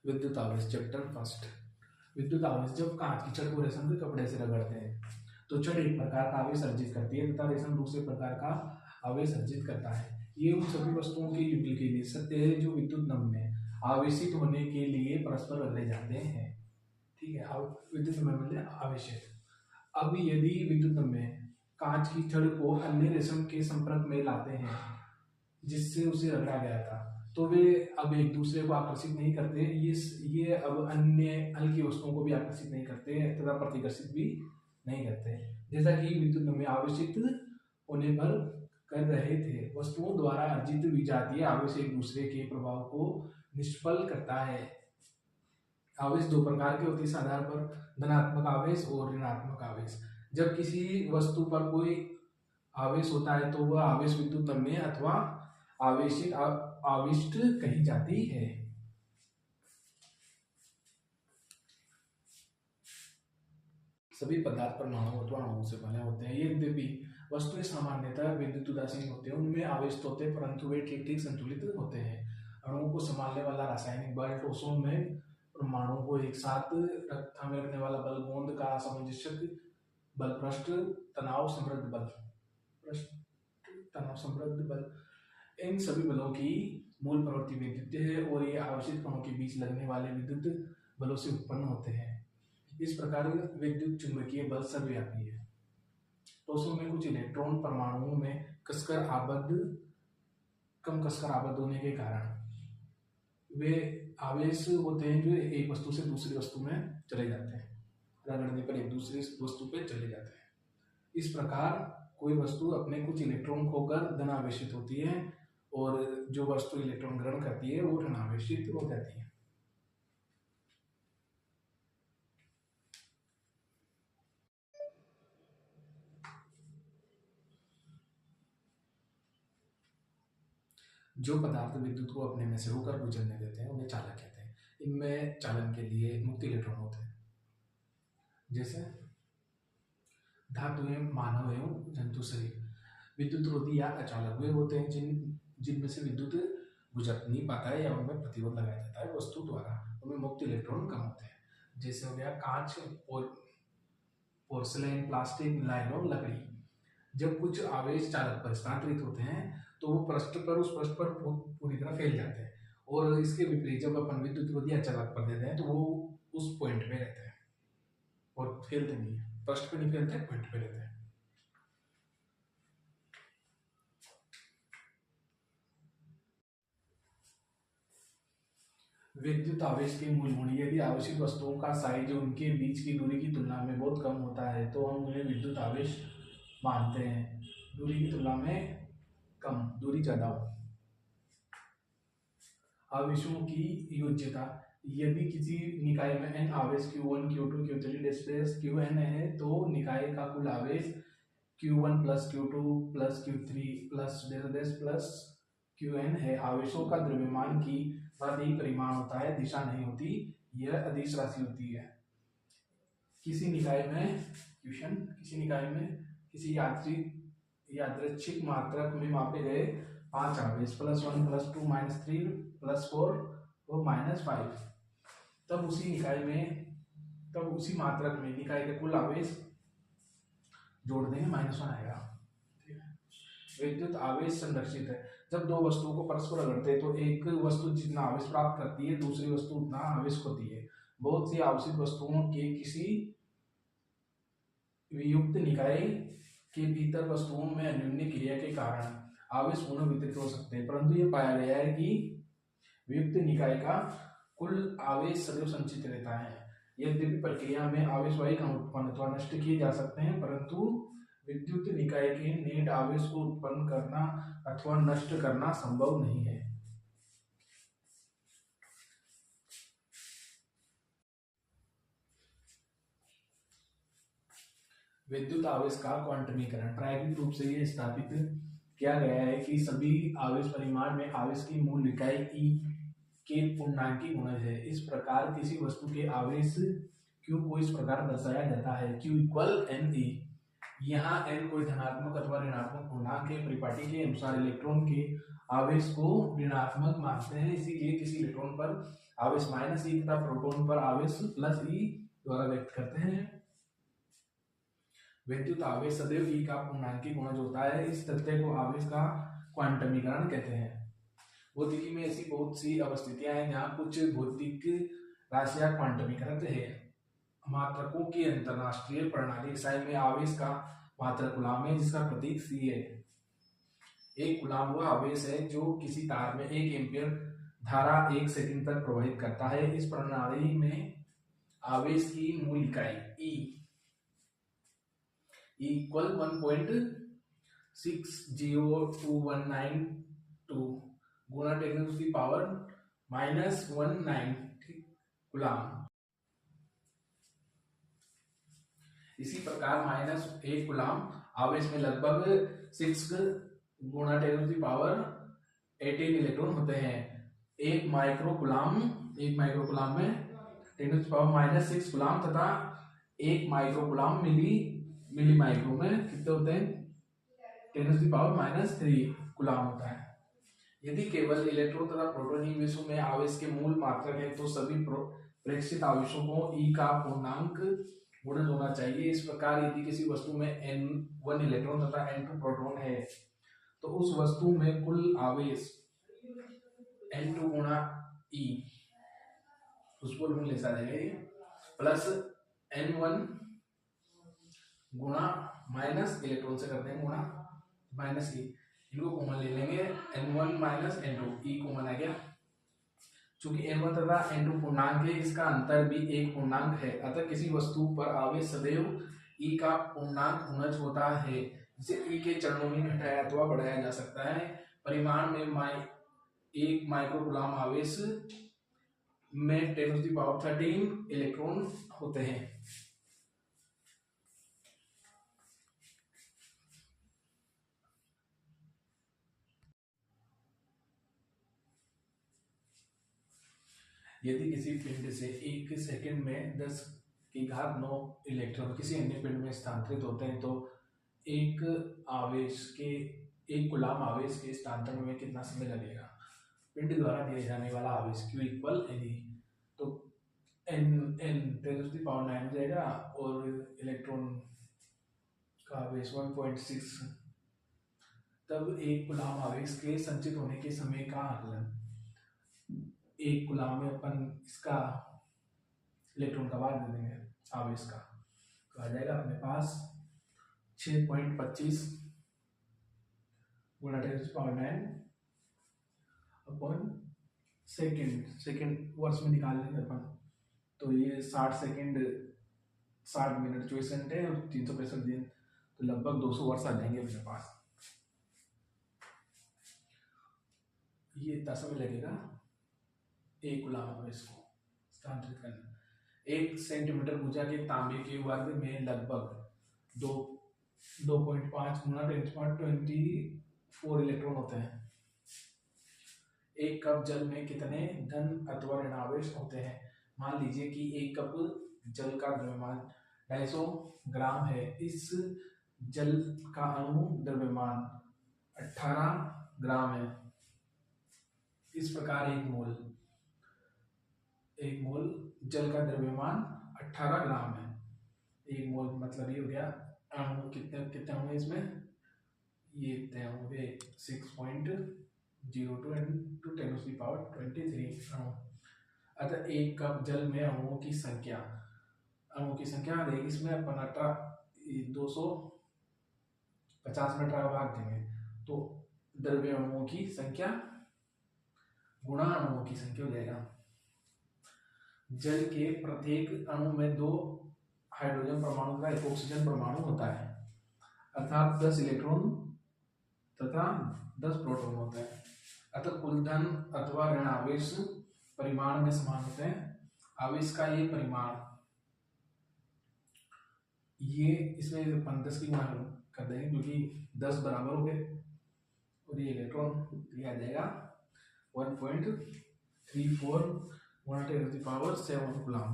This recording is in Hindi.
विद्युत आवेश चैप्टर फर्स्ट। विद्युत आवेश जब कांच की छड़ को रेशम के कपड़े से रगड़ते हैं तो छड़ एक प्रकार का आवेश अर्जित करती है तथा रेशम दूसरे प्रकार का आवेश अर्जित करता है। ये उन सभी वस्तुओं के युगल के लिए सत्य है जो विद्युत नम में आवेशित होने के लिए परस्पर रगड़े जाते हैं। ठीक है, अब विद्युत नम में आवेशित। अब यदि विद्युत नम में कांच की छड़ को अन्य रेशम के संपर्क में लाते हैं जिससे उसे रगड़ा गया था तो वे अब एक दूसरे को आकर्षित नहीं करते। ये अब अन्य हल्की वस्तुओं को भी आकर्षित नहीं करते तथा प्रतिकर्षित भी नहीं करते। जैसा कि विद्युत नम में आवेशित होने पर कर रहे थे, वस्तुओं द्वारा अर्जित विजातीय आवेश एक दूसरे के प्रभाव को निष्फल करता है। आवेश दो प्रकार के होते हैं इस आधार पर, धनात्मक आवेश और ऋणात्मक आवेश। जब किसी वस्तु पर कोई आवेश होता है तो वह आवेश विद्युत नम में अथवा आवेशित आविष्ट कही जाती है। सभी पदार्थ परमाणु अथवा अणुओं से बने होते हैं। यद्यपि वस्तुएं सामान्यतः विद्युत उदासीन होते हैं, उनमें आवेश तो होते हैं परंतु वे ठीक ठीक संतुलित होते हैं। अणुओं को संभालने वाला रासायनिक बल, ठोसों में परमाणुओं को एक साथ थामे रखने वाला बल, गोंद का सामंजस्य बल, पृष्ठ तनाव समृद्ध बल, इन सभी बलों की मूल प्रवृत्ति विद्युत है और ये आवेशित कणों के बीच लगने वाले विद्युत बलों से उत्पन्न होते हैं। इस प्रकार विद्युत चुंबकीय बल सर्वव्यापी है। ठोसों में कुछ इलेक्ट्रॉन परमाणुओं में कम कसकर आबद्ध होने के कारण वे आवेश होते हैं जो एक वस्तु से दूसरी वस्तु में चले जाते हैं, रगड़ने पर एक दूसरी वस्तु पे चले जाते हैं। इस प्रकार कोई वस्तु अपने कुछ इलेक्ट्रॉन खोकर धनावेशित होती है और जो वस्तु इलेक्ट्रॉन ग्रहण करती है वो ऋणावेशित हो जाती है। जो पदार्थ विद्युत को अपने में से होकर गुजरने देते हैं उन्हें चालक कहते हैं। इनमें चालन के लिए मुक्त इलेक्ट्रॉन होते हैं। जैसे धातुएं, मानव एवं जंतु शरीर विद्युत रोधी या अचालक वे होते हैं जिनमें से विद्युत गुजर नहीं पाता है या उनमें प्रतिरोध लगाया जाता है वस्तु द्वारा, उनमें मुक्त इलेक्ट्रॉन कम होते हैं। जैसे हो गया कांच, पोर्सलेन, प्लास्टिक, नायलॉन, लकड़ी। जब कुछ आवेश चालक पर स्थानांतरित होते हैं तो वो उस पृष्ठ पर पूरी तरह फैल जाते हैं और इसके विपरीत जब अपन विद्युत रोधी अचालक पर देते हैं तो वो उस पॉइंट पे रहते हैं और फैलते नहीं है, पृष्ठ पे नहीं फैलते, पॉइंट पे रहते हैं। विद्युत आवेश के मूल गुण, यदि आवेशित वस्तुओं का साइज उनके बीच की दूरी की तुलना में बहुत कम होता है तो हम उन्हें विद्युत आवेश मानते हैं। दूरी की तुलना में कम, दूरी ज्यादा हो। आवेशों की योज्यता, यदि किसी निकाय में n आवेश Q1, Q2, Q3 displace Qn है तो निकाय का कुल आवेश Q1 plus Q2 plus Q3 plus Qn है। आवेशों का द्रव्यमान की बात ही परिमाण होता है, दिशा नहीं होती, यह अदिश राशि होती है। किसी निकाय में किसी यादृच्छिक मात्रक में मापे गए 5 आवेश +1 +2 -3 +4 और -5, तब उसी मात्रक में निकाय का कुल आवेश जोड़ देंगे, -1 आएगा। विद्युत आवेश संरक्षित है। जब दो वस्तुओं को परस्पर रगड़ते हैं तो एक वस्तु जितना आवेश प्राप्त करती है दूसरी वस्तु उतना आवेश खोती है। बहुत सी आवेशित वस्तुओं के किसी वियुक्त निकाय के भीतर वस्तुओं में अन्योन्य क्रिया के कारण आवेश पुनः वितरित हो सकते हैं, परंतु यह पाया गया है कि वियुक्त निकाय का कुल आवेश सदैव संचित रहता है। यद्यपि प्रक्रिया में आवेश वाही का उत्पन्न अथवा नष्ट किए जा सकते हैं परंतु विद्युत निकाय के नेट आवेश को उत्पन्न करना अथवा नष्ट करना संभव नहीं है। विद्युत आवेश का क्वांटमीकरण, प्रायोगिक रूप से यह स्थापित किया गया है कि सभी आवेश परिमाण में आवेश की मूल इकाई E के पूर्णांकी गुणज है। इस प्रकार किसी वस्तु के आवेश Q को इस प्रकार दर्शाया जाता है, Q = NE। यहाँ n कोई धनात्मक अथवा ऋणात्मक पूर्णांक है। परिपाटी के अनुसार इलेक्ट्रॉन के आवेश को ऋणात्मक मानते हैं, इसीलिए किसी इलेक्ट्रॉन पर आवेश -e तथा प्रोटॉन पर आवेश +e द्वारा व्यक्त करते हैं। विद्युत आवेश सदैव e का पूर्णांकी गुणज होता है। इस तथ्य को आवेश का क्वांटमीकरण कहते हैं। भौतिकी में ऐसी बहुत सी अवस्थितियां हैं जहां कुछ भौतिक राशियां क्वांटमीकृत है। मात्रकों की अंतरराष्ट्रीय प्रणाली इकाई में आवेश का मात्रक कूलाम है, जिसका प्रतीक C है। एक कूलाम वह आवेश है जो किसी तार में 1 एम्पीयर धारा 1 सेकंड तक प्रवाहित करता है। इस प्रणाली में आवेश की मूल इकाई E इक्वल 1.60219 गुणा 10⁻⁻⁹ कूलाम। इसी प्रकार -1 कूलाम आवेश में लगभग 6 गुणा 10⁻18 इलेक्ट्रॉन होते हैं। एक माइक्रो कूलाम में 10⁻⁻6 कूलाम तथा 1 माइक्रो कूलाम मिली माइक्रो में कितने होते हैं? 10⁻³ कूलाम होता है। यदि केवल इलेक्ट्रॉन तथा प्रोटॉन ही विश्व में आवेश के मूल मात्रक है तो सभी प्रेक्षित आवेशों को E का पूर्णांक गुणज होना चाहिए। इस प्रकार यदि किसी वस्तु में N1 इलेक्ट्रॉन तथा N2 प्रोटॉन है तो उस वस्तु में कुल आवेश N2 गुणा E उस पर लिखा जाएगा प्लस N1 गुणा माइनस इलेक्ट्रॉन से करते हैं गुणा -e, इनको कॉमन ले लेंगे N1 - N2, E कॉमन आ गया। चूंकि N1 तथा N2 पूर्णांक है, इसका अंतर भी एक पूर्णांक है, अतः किसी वस्तु पर आवेश सदैव E का पूर्णांक गुणज होता है, जिसे E के चरणों में घटाया अथवा बढ़ाया जा सकता है। परिमाण में 1 माइक्रो कूलाम आवेश में 10⁻13 इलेक्ट्रॉन होते हैं। यदि किसी पिंड से 1 सेकंड में 10⁹9 इलेक्ट्रॉन किसी अन्य पिंड में स्थानांतरित होते हैं तो एक कूलाम आवेश के स्थानांतरण में कितना समय लगेगा? पिंड द्वारा दिया जाने वाला आवेश Q इक्वल Ne, तो n 10⁻9 हो जाएगा और इलेक्ट्रॉन का आवेश 1.6। तब एक कूलाम आवेश के संचित होने के समय का आकलन, 1 कूलाम में अपन इसका इलेक्ट्रॉन का भाग दे देंगे आवेश का, तो आ जाएगा अपने पास 6.25 गुणा 10⁻9 अपॉन सेकेंड वर्ष में निकाल लेंगे अपन, तो ये 60 सेकेंड 60 मिनट 24 घंटे और 365 दिन, तो लगभग 200 वर्ष आ जाएंगे अपने पास। ये इतना समय लगेगा 1 कूलाम आवेश को स्थानांतरित करना। 1 सेंटीमीटर भुजा के तांबे के वर्ग में लगभग 2.5 गुणा 10⁻24 इलेक्ट्रॉन होते हैं। 1 कप जल में कितने धन अथवा ऋणावेश होते हैं? मान लीजिए कि 1 कप जल का द्रव्यमान 250 ग्राम है। इस जल का अणु द्रव्यमान 18 ग्राम है। इस प्रकार एक मोल जल का द्रव्यमान 18 ग्राम है। 1 मोल मतलब ये हो गया अणु कितने अणु इसमें, ये हो गए 6.02 × 10⁻23 अणु। अतः 1 कप जल में अणुओं की संख्या देगी, इसमें अपन 250 में 18 भाग देंगे तो द्रव्य अणुओं की संख्या गुणा अणुओं की संख्या हो जाएगा। जल के प्रत्येक अणु में 2 हाइड्रोजन परमाणु तथा 1 ऑक्सीजन परमाणु होता है, अर्थात 10 इलेक्ट्रॉन तथा 10 प्रोटॉन होते हैं। अतः कुल धन अथवा ऋण आवेश परिमाण में समान होते हैं। आवेश का ये परिमाण ये इसमें 10 की गुणा कर देंगे क्योंकि 10 बराबर हो गए और ये इलेक्ट्रॉन आ जाएगा 1.34 × 10⁻7 कूलाम।